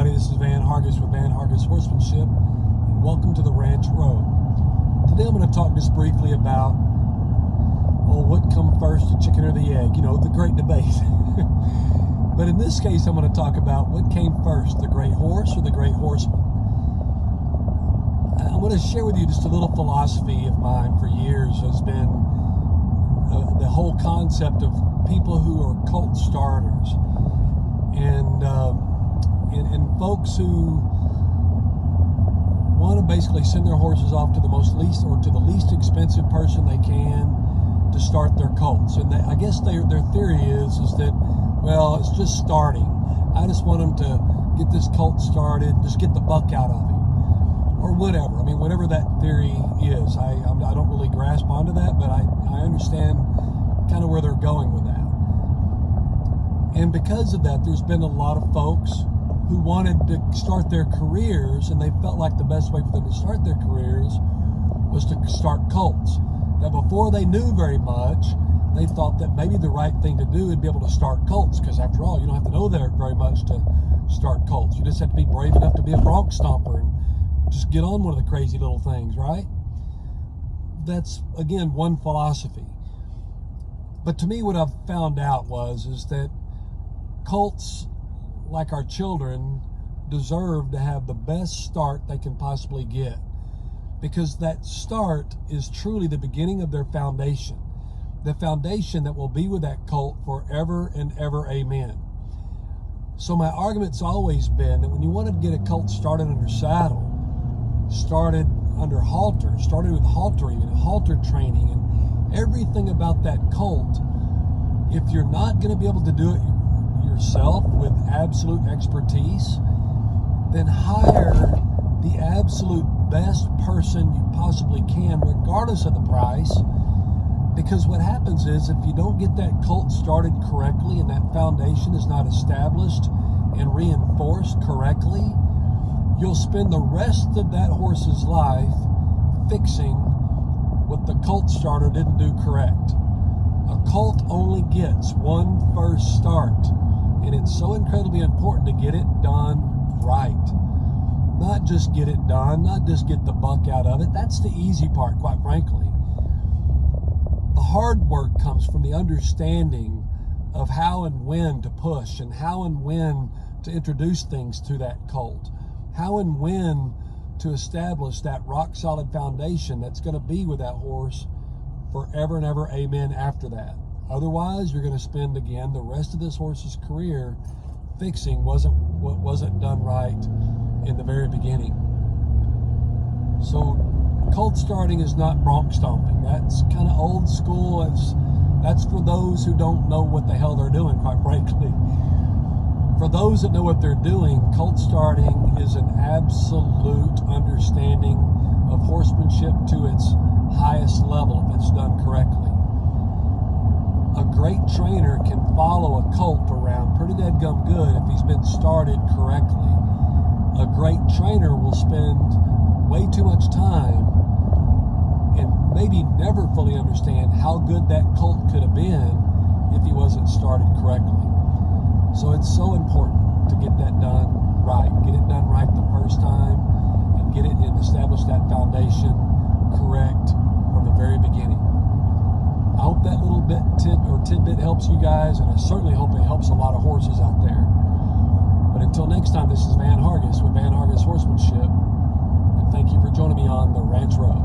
everybody, this is Hargis with Hargis Horsemanship, and welcome to the Ranch Road. Today I'm going to talk just briefly about, what come first, the chicken or the egg? You know, the great debate. But in this case, I'm going to talk about what came first, the great horse or the great horseman. I'm going to share with you just a little philosophy of mine for years has been the whole concept of people who are cult starters. And folks who want to basically send their horses off to the least expensive person they can to start their colts. And I guess their theory is that, well, it's just starting. I just want them to get this colt started, just get the buck out of him, or whatever. I mean, whatever that theory is, I don't really grasp onto that, but I understand kind of where they're going with that. And because of that, there's been a lot of folks who wanted to start their careers, and they felt like the best way for them to start their careers was to start colts. That before they knew very much, they thought that maybe the right thing to do would be able to start colts, because after all, you don't have to know very much to start colts. You just have to be brave enough to be a bronc stomper and just get on one of the crazy little things, right? That's, again, one philosophy. But to me, what I've found out is that colts, like our children, deserve to have the best start they can possibly get, because that start is truly the beginning of their foundation, the foundation that will be with that colt forever and ever, amen. So my argument's always been that when you want to get a colt started under saddle, started under halter, started with halter, even halter training and everything about that colt, if you're not going to be able to do it yourself with absolute expertise, then hire the absolute best person you possibly can, regardless of the price. Because what happens is, if you don't get that colt started correctly and that foundation is not established and reinforced correctly, you'll spend the rest of that horse's life fixing what the colt starter didn't do correct. A colt only gets one first start, and it's so incredibly important to get it done right. Not just get it done, not just get the buck out of it. That's the easy part, quite frankly. The hard work comes from the understanding of how and when to push, and how and when to introduce things to that colt, how and when to establish that rock solid foundation that's going to be with that horse forever and ever, amen, after that. Otherwise, you're going to spend, again, the rest of this horse's career fixing what wasn't done right in the very beginning. So colt starting is not bronc stomping. That's kind of old school. That's for those who don't know what the hell they're doing, quite frankly. For those that know what they're doing, colt starting is an absolute understanding of horsemanship to its highest level if it's done correctly. A great trainer can follow a colt around pretty dadgum good if he's been started correctly. A great trainer will spend way too much time and maybe never fully understand how good that colt could have been if he wasn't started correctly. So it's so important to get that done right. Get it done right the first time, and get it and establish that foundation correct from the very beginning. I hope that little bit tidbit helps you guys, and I certainly hope it helps a lot of horses out there. But until next time, this is Hargis with Hargis Horsemanship, and thank you for joining me on the Ranch Road.